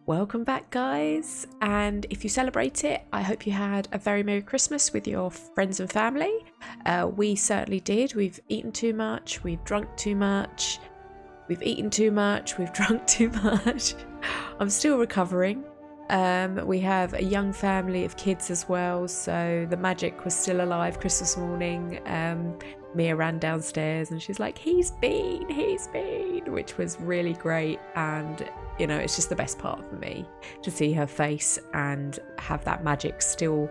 Welcome back, guys, and if you celebrate it, I hope you had a very Merry Christmas with your friends and family. We certainly did. We've eaten too much, we've drunk too much, we've eaten too much, we've drunk too much. I'm still recovering. We have a young family of kids as well, so the magic was still alive Christmas morning. Mia ran downstairs and she's like, he's been, which was really great. And you know, it's just the best part for me to see her face and have that magic still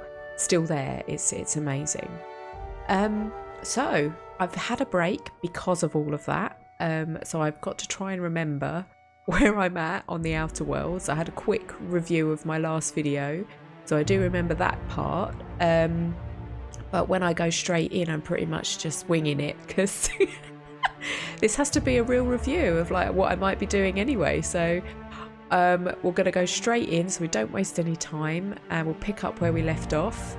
there. It's amazing. So I've had a break because of all of that. So I've got to try and remember where I'm at on the Outer Worlds. I had a quick review of my last video, so I do remember that part. But when I go straight in, I'm pretty much just winging it because this has to be a real review of like what I might be doing anyway. So we're going to go straight in so we don't waste any time, and we'll pick up where we left off.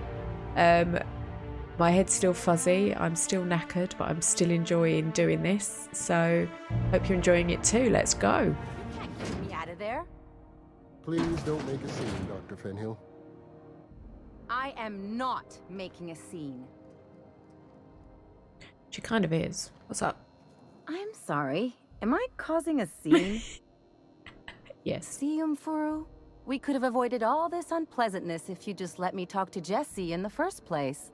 My head's still fuzzy, I'm still knackered, but I'm still enjoying doing this. So hope you're enjoying it too. Let's go. You can't get me out of there. Please don't make a scene, Dr. Fenhill. I am not making a scene. She kind of is. What's up? I'm sorry. Am I causing a scene? Yes. See, Umfuru? We could have avoided all this unpleasantness if you just let me talk to Jessie in the first place.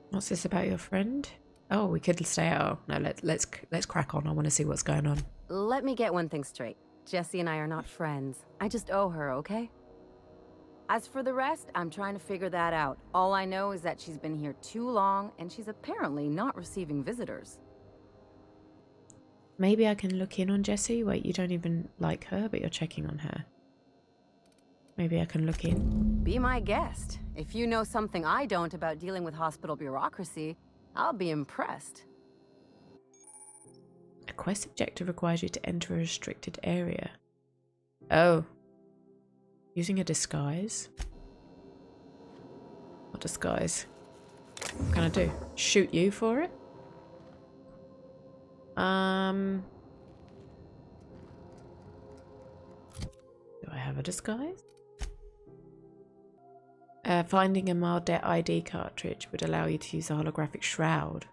What's this about your friend? Oh, we could stay out. No, let's crack on. I want to see what's going on. Let me get one thing straight. Jessie and I are not friends. I just owe her, okay? As for the rest, I'm trying to figure that out. All I know is that she's been here too long, and she's apparently not receiving visitors. Maybe I can look in on Jessie. Wait, you don't even like her, but you're checking on her. Maybe I can look in. Be my guest. If you know something I don't about dealing with hospital bureaucracy, I'll be impressed. A quest objective requires you to enter a restricted area. Oh. Using a disguise? What disguise? What can I do? Shoot you for it? Do I have a disguise? Finding a Mardet ID cartridge would allow you to use a holographic shroud.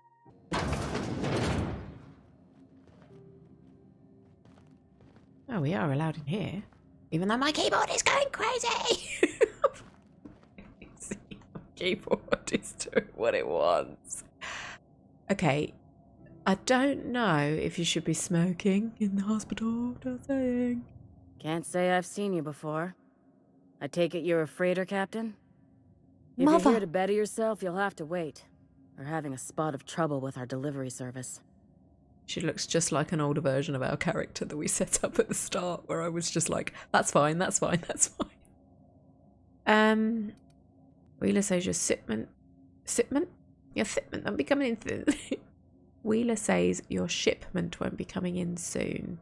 Oh, we are allowed in here. Even though my keyboard is going crazy! My keyboard is doing what it wants. Okay. I don't know if you should be smoking in the hospital. Just saying. Can't say I've seen you before. I take it you're a freighter captain? If Mother. you're here to better yourself, you'll have to wait. We're having a spot of trouble with our delivery service. She looks just like an older version of our character that we set up at the start, where I was just like, that's fine, that's fine, that's fine. Wheeler says your shipment? Your shipment won't be coming in soon. Wheeler says your shipment won't be coming in soon.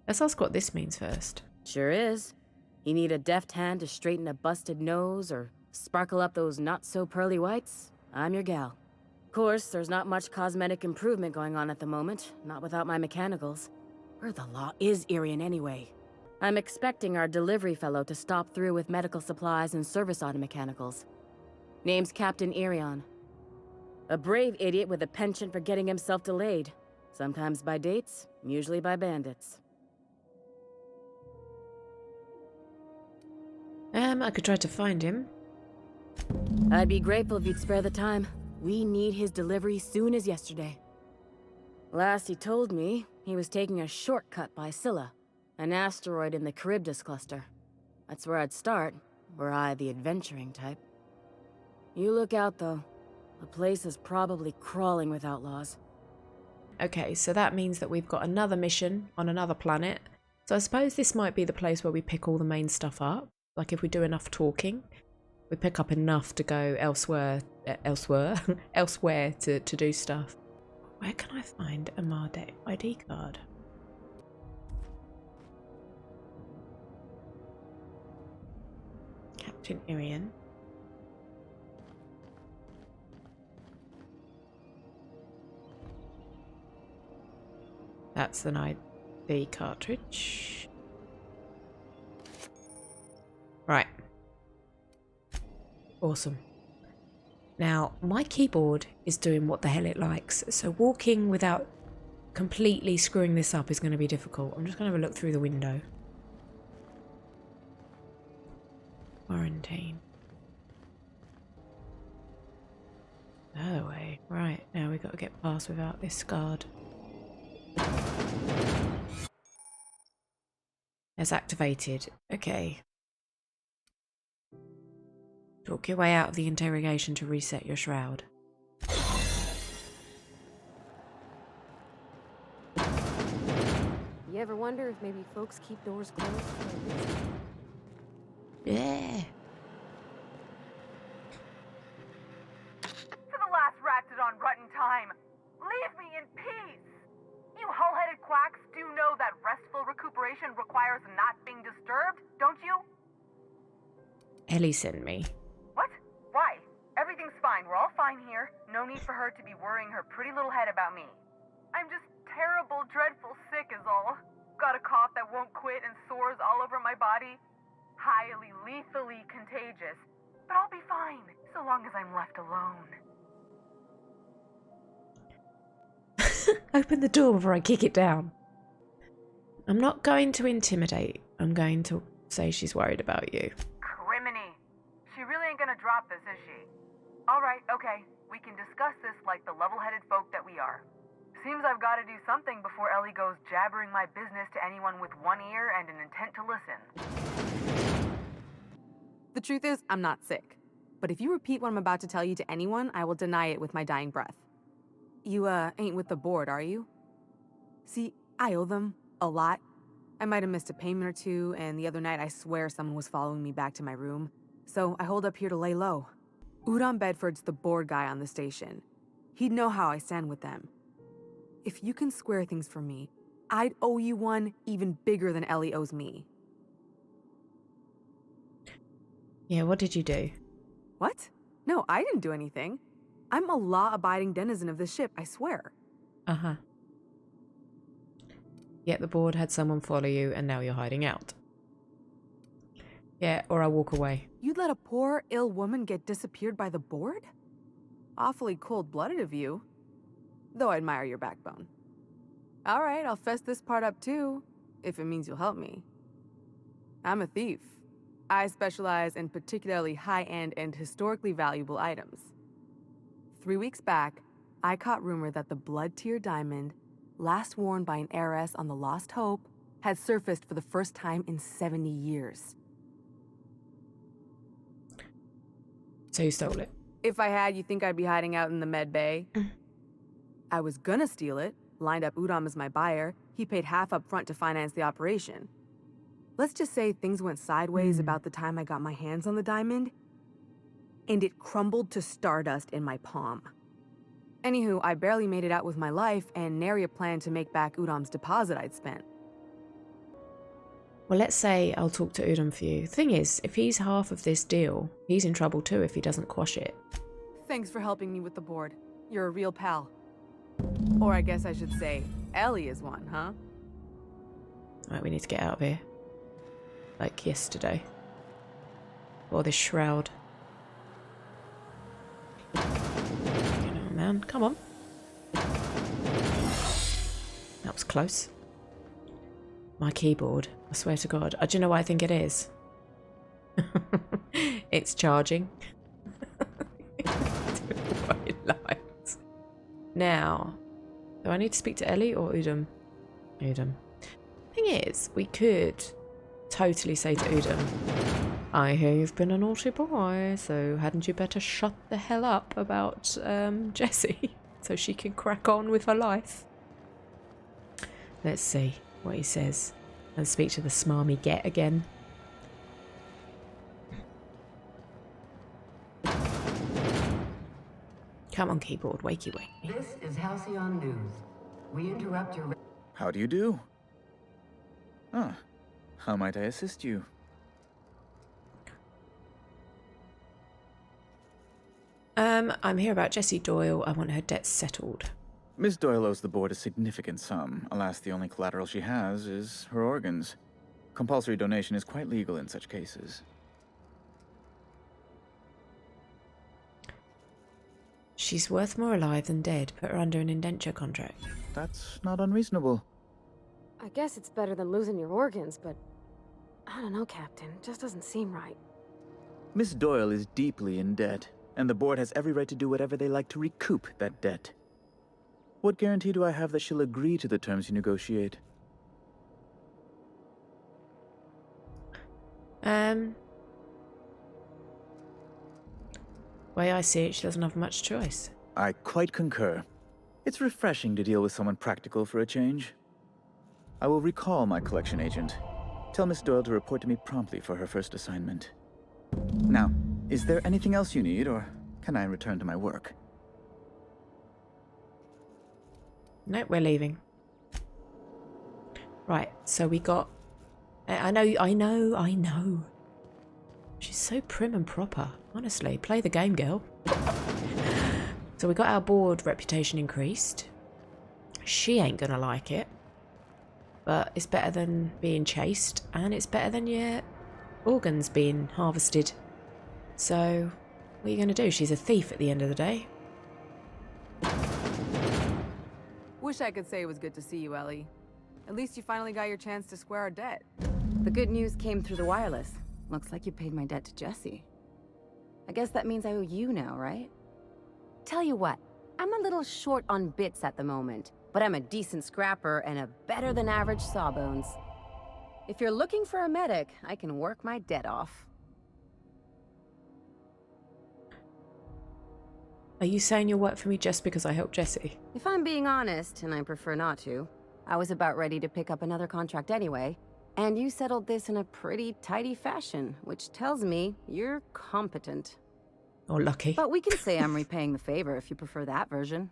Let's ask what this means first. Sure is. You need a deft hand to straighten a busted nose or sparkle up those not-so-pearly whites? I'm your gal. Of course, there's not much cosmetic improvement going on at the moment, not without my mechanicals. Where the law is Irian anyway? I'm expecting our delivery fellow to stop through with medical supplies and service auto mechanicals. Name's Captain Irion. A brave idiot with a penchant for getting himself delayed. Sometimes by dates, usually by bandits. I could try to find him. I'd be grateful if you'd spare the time. We need his delivery soon as yesterday. Last he told me, he was taking a shortcut by Scylla, an asteroid in the Charybdis cluster. That's where I'd start, were I the adventuring type. You look out, though. The place is probably crawling with outlaws. Okay, so that means that we've got another mission on another planet. So I suppose this might be the place where we pick all the main stuff up. Like if we do enough talking, we pick up enough to go elsewhere to do stuff. Where can I find a Mardet ID card? Captain Irian. That's the cartridge. Right. Awesome. Now, my keyboard is doing what the hell it likes, so walking without completely screwing this up is going to be difficult. I'm just going to have a look through the window. Quarantine. Other way. Right, now we've got to get past without this guard. It's activated. Okay. Talk your way out of the interrogation to reset your shroud. You ever wonder if maybe folks keep doors closed for a reason? Yeah. For the last ratted on rotten time, leave me in peace! You hull-headed quacks do know that restful recuperation requires not being disturbed, don't you? Ellie sent me. What? Why? Everything's fine. We're all fine here. No need for her to be worrying her pretty little head about me. I'm just terrible, dreadful sick is all. Got a cough that won't quit and sores all over my body. Highly, lethally contagious. But I'll be fine, so long as I'm left alone. Open the door before I kick it down. I'm not going to intimidate. I'm going to say she's worried about you. Criminy. She really ain't gonna drop this, is she? Alright, okay. We can discuss this like the level-headed folk that we are. Seems I've got to do something before Ellie goes jabbering my business to anyone with one ear and an intent to listen. The truth is, I'm not sick. But if you repeat what I'm about to tell you to anyone, I will deny it with my dying breath. You, ain't with the board, are you? See, I owe them a lot. I might have missed a payment or two, and the other night I swear someone was following me back to my room. So I hold up here to lay low. Udon Bedford's the board guy on the station. He'd know how I stand with them. If you can square things for me, I'd owe you one even bigger than Ellie owes me. Yeah, what did you do? What? No, I didn't do anything. I'm a law-abiding denizen of this ship, I swear. Uh-huh. Yet the board had someone follow you and now you're hiding out. Yeah, or I walk away. You'd let a poor, ill woman get disappeared by the board? Awfully cold-blooded of you. Though I admire your backbone. All right, I'll fess this part up too, if it means you'll help me. I'm a thief. I specialize in particularly high-end and historically valuable items. 3 weeks back, I caught rumor that the blood-tier diamond, last worn by an heiress on the Lost Hope, had surfaced for the first time in 70 years. So you stole it? If I had, you think I'd be hiding out in the med bay? I was gonna steal it, lined up Udom as my buyer. He paid half up front to finance the operation. Let's just say things went sideways about the time I got my hands on the diamond, and it crumbled to stardust in my palm. Anywho, I barely made it out with my life, and nary a plan to make back Udom's deposit I'd spent. Well, let's say I'll talk to Udom for you. Thing is, if he's half of this deal, he's in trouble too if he doesn't quash it. Thanks for helping me with the board. You're a real pal. Or I guess I should say, Ellie is one, huh? Right, we need to get out of here. Like yesterday. Or this shroud. Get on, man. Come on. That was close. My keyboard. I swear to God. Do you know what I think it is? It's charging. White lights. Now, do I need to speak to Ellie or Udom? Udom. Thing is, we could totally say to Udom, I hear you've been a naughty boy, so hadn't you better shut the hell up about Jessie so she can crack on with her life? Let's see what he says and speak to the smarmy get again. Come on, keyboard, wakey wakey. This is Halcyon News. We interrupt your... How do you do? Ah, how might I assist you? I'm here about Jessie Doyle. I want her debts settled. Miss Doyle owes the board a significant sum. Alas, the only collateral she has is her organs. Compulsory donation is quite legal in such cases. She's worth more alive than dead. Put her under an indenture contract. That's not unreasonable. I guess it's better than losing your organs, but I don't know, Captain. It just doesn't seem right. Miss Doyle is deeply in debt, and the board has every right to do whatever they like to recoup that debt. What guarantee do I have that she'll agree to the terms you negotiate? Way I see it, she doesn't have much choice. I quite concur. It's refreshing to deal with someone practical for a change. I will recall my collection agent. Tell Miss Doyle to report to me promptly for her first assignment. Now, is there anything else you need, or can I return to my work? Nope, we're leaving. Right, so we got... I know. She's so prim and proper. Honestly, play the game, girl. So we got our board reputation increased. She ain't gonna like it. But it's better than being chased, and it's better than your organs being harvested. So, what are you gonna do? She's a thief at the end of the day. Wish I could say it was good to see you, Ellie. At least you finally got your chance to square our debt. The good news came through the wireless. Looks like you paid my debt to Jesse. I guess that means I owe you now, right? Tell you what, I'm a little short on bits at the moment, but I'm a decent scrapper and a better than average sawbones. If you're looking for a medic, I can work my debt off. Are you saying you'll work for me just because I helped Jesse? If I'm being honest, and I prefer not to, I was about ready to pick up another contract anyway, and you settled this in a pretty tidy fashion, which tells me you're competent. Oh, lucky. But we can say I'm repaying the favor if you prefer that version.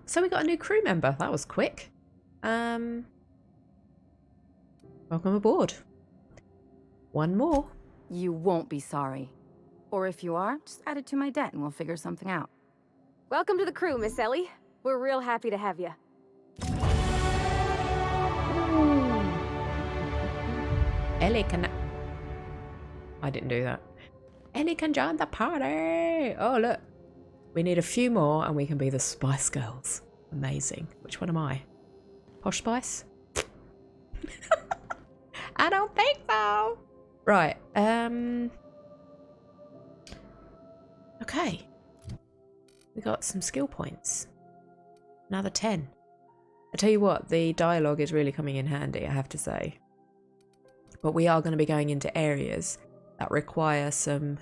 So we got a new crew member. That was quick. Welcome aboard. One more. You won't be sorry. Or if you are, just add it to my debt and we'll figure something out. Welcome to the crew, Miss Ellie. We're real happy to have you. Ellie can... I didn't do that. Ellie can join the party. Oh, look. We need a few more and we can be the Spice Girls. Amazing. Which one am I? Posh Spice? I don't think so. Right. Okay. We got some skill points. Another 10. I tell you what, the dialogue is really coming in handy, I have to say. But we are going to be going into areas that require some...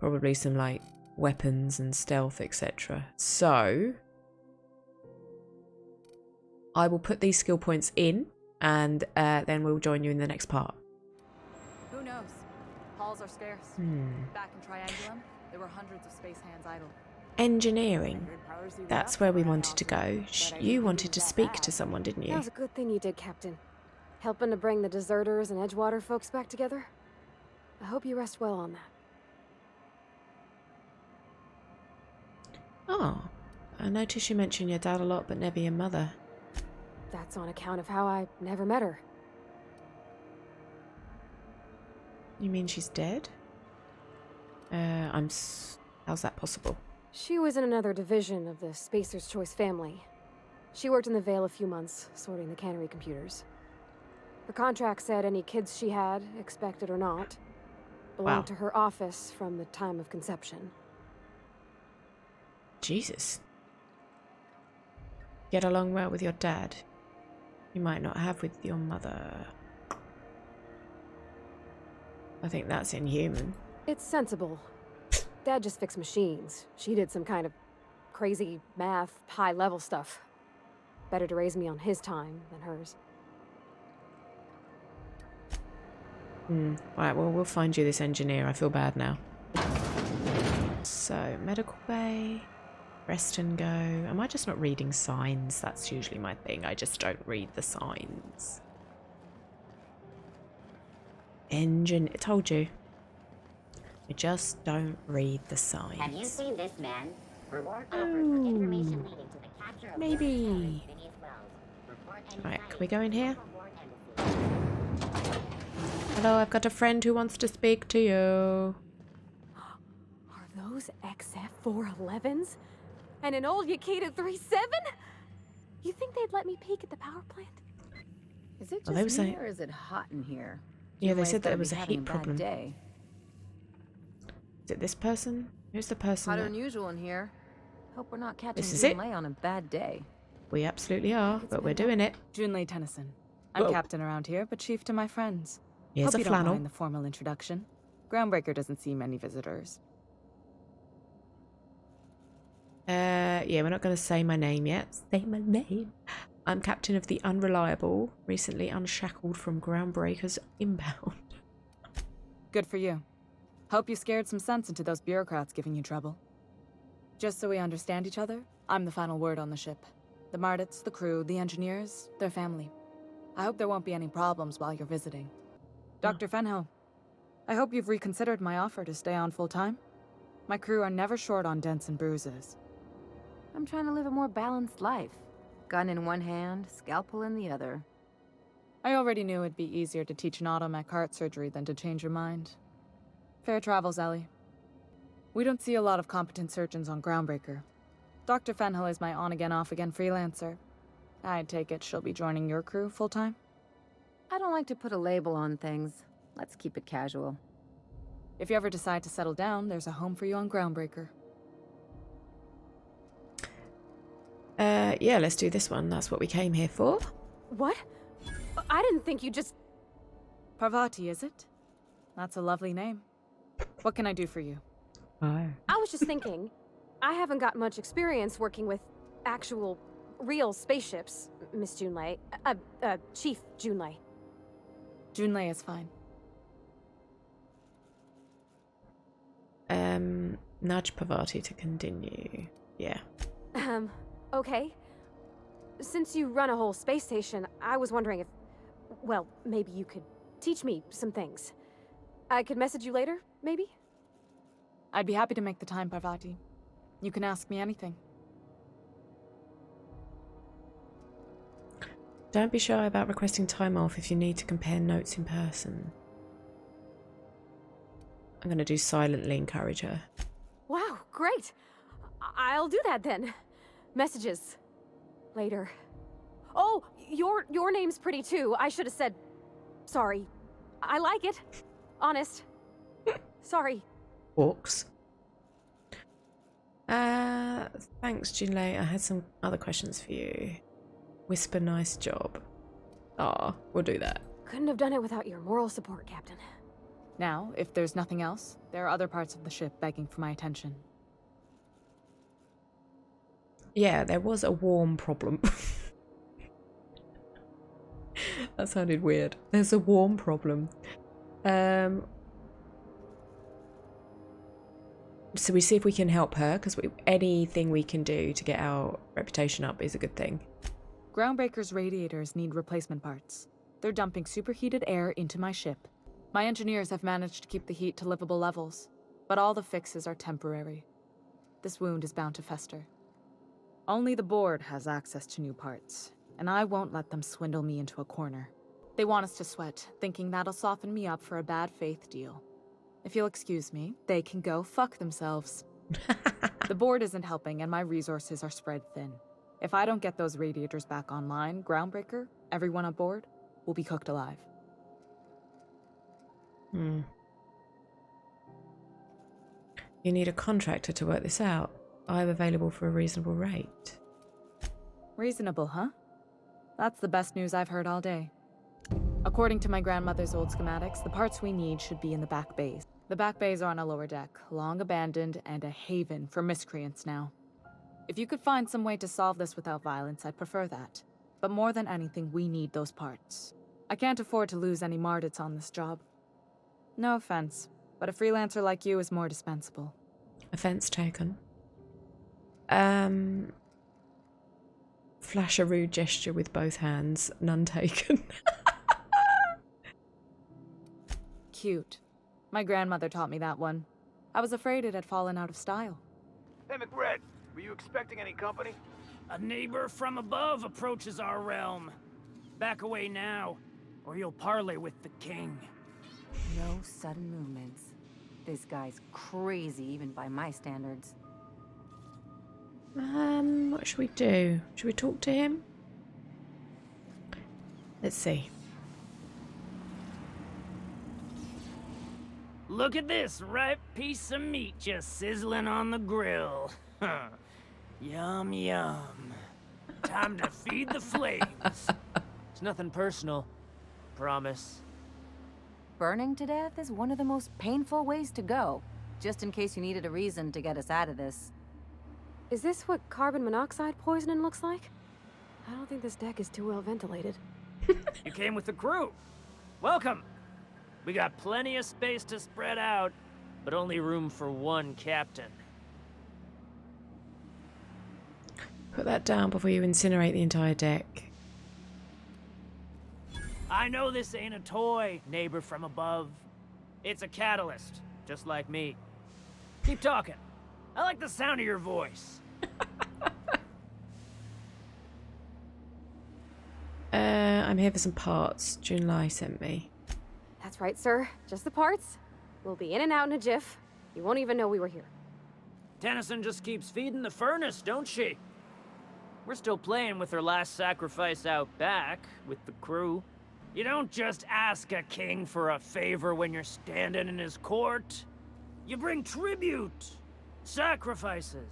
probably some, like, weapons and stealth, etc. So... I will put these skill points in, and then we'll join you in the next part. Who knows? Halls are scarce. Back in Triangulum, there were hundreds of space hands idle. Engineering. That's where we wanted to go. You wanted to speak to someone, didn't That you? was a good thing you did, Captain. Helping to bring the deserters and Edgewater folks back together. I hope you rest well on that. Oh, I noticed you mention your dad a lot, but never your mother. That's on account of how I never met her. You mean she's dead? How's that possible? She was in another division of the Spacer's Choice family. She worked in the Vale a few months, sorting the cannery computers. Her contract said any kids she had, expected or not, belonged to her office from the time of conception. Jesus. Get along well with your dad. You might not have with your mother. I think that's inhuman. It's sensible. Dad just fixed machines. She did some kind of crazy math, high-level stuff. Better to raise me on his time than hers. Right, well, we'll find you this engineer. I feel bad now. So, medical bay, rest and go. Am I just not reading signs? That's usually my thing. I just don't read the signs. I told you. I just don't read the signs. Have you seen this man? Ooh, maybe. Right, can we go in here? Hello, I've got a friend who wants to speak to you. Are those XF411s? And an old Yakita 37? You think they'd let me peek at the power plant? Is it Well, they just were me, saying- or is it hot in here? Yeah, they Junlei's said that gotta it was be a having heat bad problem. Day. Is it this person? Who's the person Hotter that... than usual in here. Hope we're not catching This is it? Junlei on a bad day. We absolutely are, but we're doing it. Junlei Tennyson. I'm Whoa. captain around here, but chief to my friends. Here's Hope a you don't flannel. mind the formal introduction. Groundbreaker doesn't see many visitors. Yeah, we're not going to say my name yet. Say my name. I'm captain of the Unreliable, recently unshackled from Groundbreaker's inbound. Good for you. Hope you scared some sense into those bureaucrats giving you trouble. Just so we understand each other, I'm the final word on the ship. The Mardits, the crew, the engineers, their family. I hope there won't be any problems while you're visiting. Dr. Fenhill, I hope you've reconsidered my offer to stay on full-time. My crew are never short on dents and bruises. I'm trying to live a more balanced life. Gun in one hand, scalpel in the other. I already knew it'd be easier to teach an automech heart surgery than to change your mind. Fair travels, Ellie. We don't see a lot of competent surgeons on Groundbreaker. Dr. Fenhill is my on-again, off-again freelancer. I take it she'll be joining your crew full-time? I don't like to put a label on things. Let's keep it casual. If you ever decide to settle down, there's a home for you on Groundbreaker. Yeah, let's do this one. That's what we came here for. What? I didn't think you just... Parvati, is it? That's a lovely name. What can I do for you? Oh. I was just thinking, I haven't got much experience working with actual, real spaceships, Miss Junlei. Chief Junlei. Junlei is fine. Nudge Parvati to continue. Yeah. Okay. Since you run a whole space station, I was wondering if... Well, maybe you could teach me some things. I could message you later, maybe? I'd be happy to make the time, Parvati. You can ask me anything. Don't be shy about requesting time off if you need to compare notes in person. I'm going to do silently encourage her. Wow, great. I'll do that then. Messages. Later. Oh, your name's pretty too. I should have said... Sorry. I like it. Honest. Sorry. Walks. Thanks, Junlei. I had some other questions for you. Whisper nice job. Ah, we'll do that. Couldn't have done it without your moral support, Captain. Now, if there's nothing else, there are other parts of the ship begging for my attention. Yeah, there was a warm problem. That sounded weird. There's a warm problem. So we see if we can help her, because anything we can do to get our reputation up is a good thing. Groundbreaker's radiators need replacement parts. They're dumping superheated air into my ship. My engineers have managed to keep the heat to livable levels, but all the fixes are temporary. This wound is bound to fester. Only the board has access to new parts, and I won't let them swindle me into a corner. They want us to sweat, thinking that'll soften me up for a bad faith deal. If you'll excuse me, they can go fuck themselves. The board isn't helping, and my resources are spread thin. If I don't get those radiators back online, Groundbreaker, everyone aboard, will be cooked alive. You need a contractor to work this out. I'm available for a reasonable rate. Reasonable, huh? That's the best news I've heard all day. According to my grandmother's old schematics, the parts we need should be in the back bays. The back bays are on a lower deck, long abandoned and a haven for miscreants now. If you could find some way to solve this without violence, I'd prefer that. But more than anything, we need those parts. I can't afford to lose any Mardits on this job. No offense, but a freelancer like you is more dispensable. Offense taken. Flash a rude gesture with both hands. None taken. Cute. My grandmother taught me that one. I was afraid it had fallen out of style. Hey, McRed, Were you expecting any company? A neighbor from above approaches our realm. Back away now, or you'll parley with the king. No sudden movements. This guy's crazy, even by my standards. What should we do? Should we talk to him? Let's see. Look at this ripe piece of meat just sizzling on the grill. Yum, yum. Time to feed the flames. It's nothing personal. Promise. Burning to death is one of the most painful ways to go, just in case you needed a reason to get us out of this. Is this what carbon monoxide poisoning looks like? I don't think this deck is too well ventilated. You came with the crew. Welcome. We got plenty of space to spread out, but only room for one captain. Put that down before you incinerate the entire deck. I know this ain't a toy, neighbor from above. It's a catalyst, just like me. Keep talking. I like the sound of your voice. I'm here for some parts Junlai sent me. That's right, sir. Just the parts. We'll be in and out in a jiff. You won't even know we were here. Tennyson just keeps feeding the furnace, don't she? We're still playing with her last sacrifice out back, with the crew. You don't just ask a king for a favor when you're standing in his court. You bring tribute, sacrifices,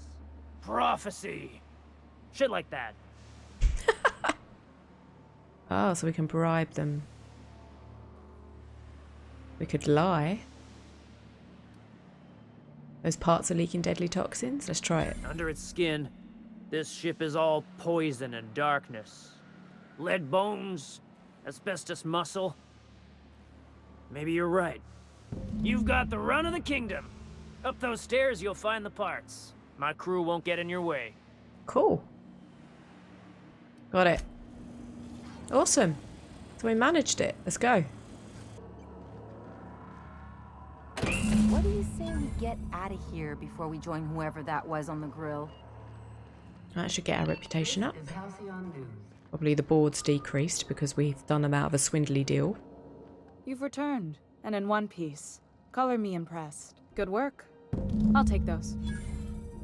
prophecy, shit like that. Oh, so we can bribe them. We could lie. Those parts are leaking deadly toxins. Let's try it. Under its skin, this ship is all poison and darkness. Lead bones, asbestos muscle. Maybe you're right. You've got the run of the kingdom. Up those stairs, you'll find the parts. My crew won't get in your way. Cool. Got it. Awesome. So we managed it. Let's go. What do you say we get out of here before we join whoever that was on the grill? That should get our reputation up. Is Halcyon News. Probably the board's decreased because we've done them out of a swindly deal. You've returned, and in one piece. Color me impressed. Good work. I'll take those.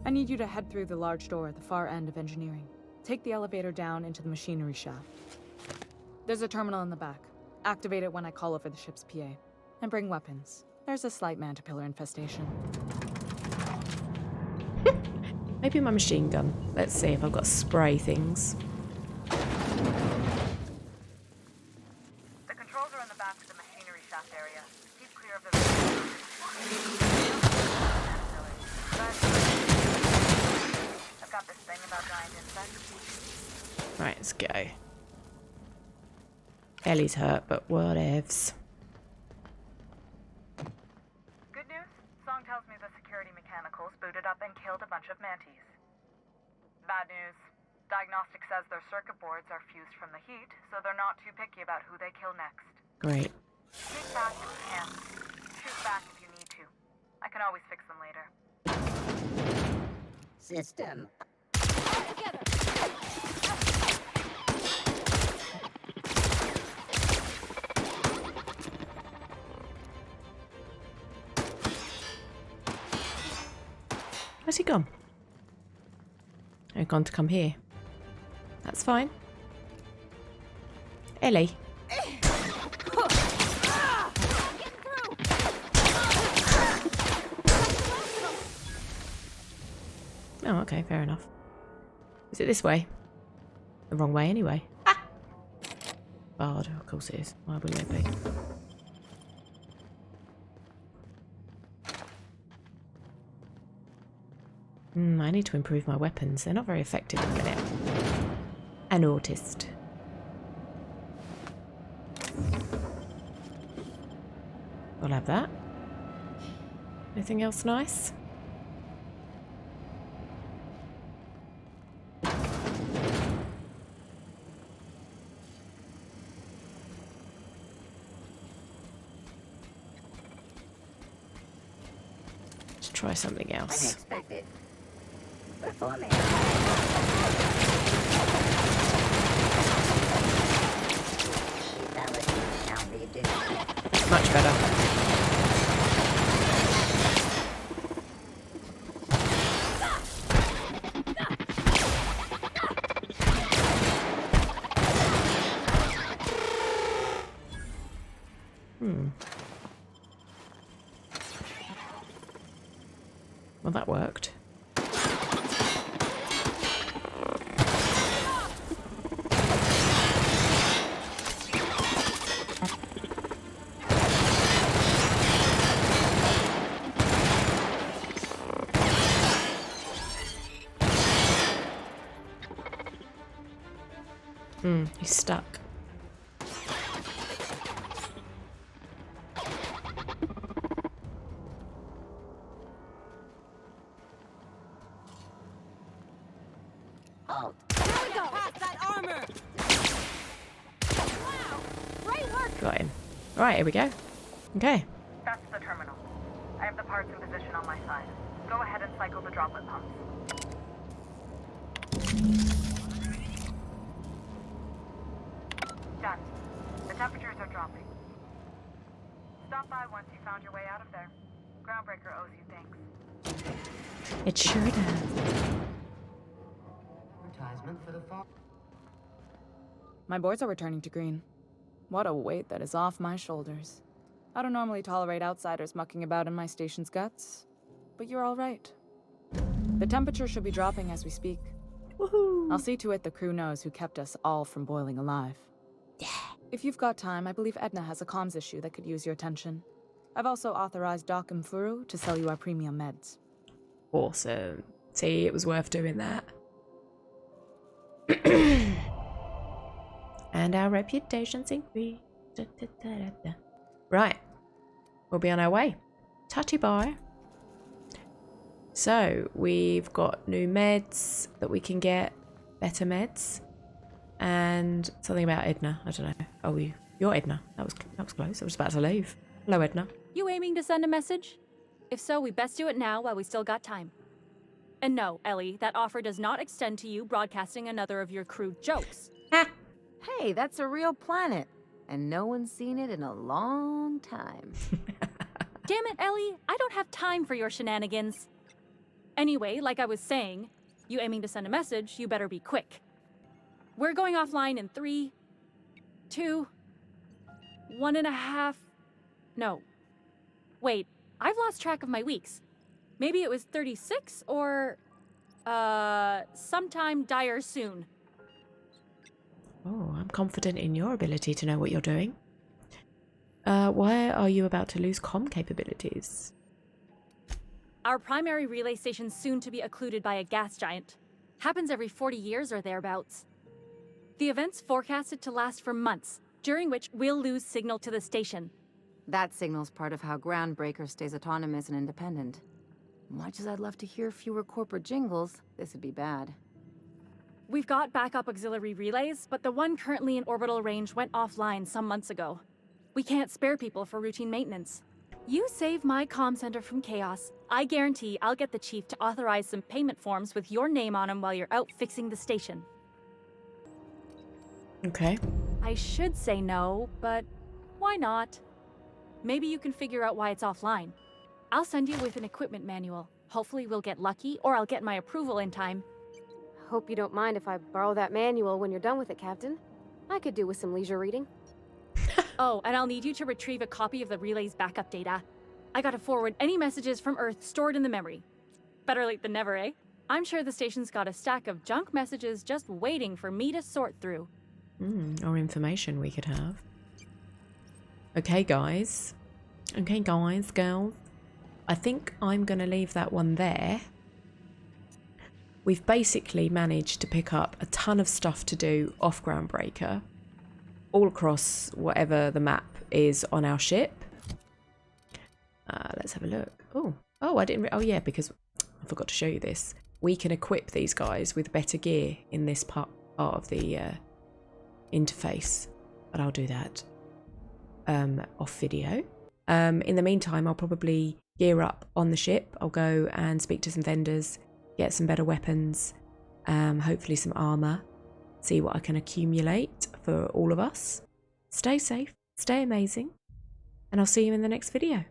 I need you to head through the large door at the far end of engineering. Take the elevator down into the machinery shaft. There's a terminal in the back. Activate it when I call over the ship's PA. And bring weapons. There's a slight mantipillar infestation. Maybe my machine gun. Let's see if I've got spray things. The controls are in the back of the machinery shaft area. Keep clear of the... I've got this thing about giant insects. Right, let's go. Ellie's hurt, but whatevs. Good news? Song tells me the security mechanicals booted up and killed a bunch of mantis. Bad news. Diagnostic says their circuit boards are fused from the heat, so they're not too picky about who they kill next. Great. Shoot back if you can. Shoot back if you need to. I can always fix them later. System. All together! Where's he gone? Oh, gone to come here. That's fine. Ellie. Oh, okay, fair enough. Is it this way? The wrong way anyway. Ah! Bard, of course it is. Why wouldn't it be? I need to improve my weapons. They're not very effective at the minute. An autist. I'll have that. Anything else nice? Let's try something else. Unexpected. Performing. Much better. Well, that worked. He's stuck. Halt! Here we go! Past that armor! Wow! Great work! Got him. Right, here we go. Okay. That's the terminal. I have the parts in position on my side. Go ahead and cycle the droplet pumps. Done. The temperatures are dropping. Stop by once you found your way out of there. Groundbreaker owes you thanks. It sure does. Advertisement for the fall. My boards are returning to green. What a weight that is off my shoulders. I don't normally tolerate outsiders mucking about in my station's guts, but you're all right. The temperature should be dropping as we speak. Woohoo! I'll see to it the crew knows who kept us all from boiling alive. Yeah. If you've got time, I believe Edna has a comms issue that could use your attention. I've also authorized Doc and Furu to sell you our premium meds. Awesome. See, it was worth doing that. And our reputation's increased. Right. We'll be on our way. Touchy bye. So, we've got new meds that we can get. Better meds. And something about Edna. I don't know. Oh, you're Edna. That was close. I was about to leave. Hello, Edna. You aiming to send a message? If so, we best do it now while we still got time. And no, Ellie, that offer does not extend to you broadcasting another of your crude jokes. Hey, that's a real planet. And no one's seen it in a long time. Damn it, Ellie. I don't have time for your shenanigans. Anyway, like I was saying, you aiming to send a message, you better be quick. We're going offline in 3, 2, 1.5... No. Wait, I've lost track of my weeks. Maybe it was 36 or... sometime dire soon. Oh, I'm confident in your ability to know what you're doing. Why are you about to lose comm capabilities? Our primary relay station's soon to be occluded by a gas giant. Happens every 40 years or thereabouts. The event's forecasted to last for months, during which we'll lose signal to the station. That signal's part of how Groundbreaker stays autonomous and independent. Much as I'd love to hear fewer corporate jingles, this would be bad. We've got backup auxiliary relays, but the one currently in orbital range went offline some months ago. We can't spare people for routine maintenance. You save my comm center from chaos. I guarantee I'll get the chief to authorize some payment forms with your name on them while you're out fixing the station. Okay. I should say no, but why not? Maybe you can figure out why it's offline. I'll send you with an equipment manual. Hopefully we'll get lucky, or I'll get my approval in time. Hope you don't mind if I borrow that manual when you're done with it, Captain. I could do with some leisure reading. Oh, and I'll need you to retrieve a copy of the relay's backup data. I gotta forward any messages from Earth stored in the memory. Better late than never, eh? I'm sure the station's got a stack of junk messages just waiting for me to sort through. Or information we could have. Okay, guys. Okay, guys, girls. I think I'm going to leave that one there. We've basically managed to pick up a ton of stuff to do off Groundbreaker. All across whatever the map is on our ship. Let's have a look. Oh, I didn't... oh, yeah, because I forgot to show you this. We can equip these guys with better gear in this part of the interface. But I'll do that off video. In the meantime, I'll probably gear up on the ship. I'll go and speak to some vendors, get some better weapons, hopefully some armor, see what I can accumulate for all of us. Stay safe, stay amazing, and I'll see you in the next video.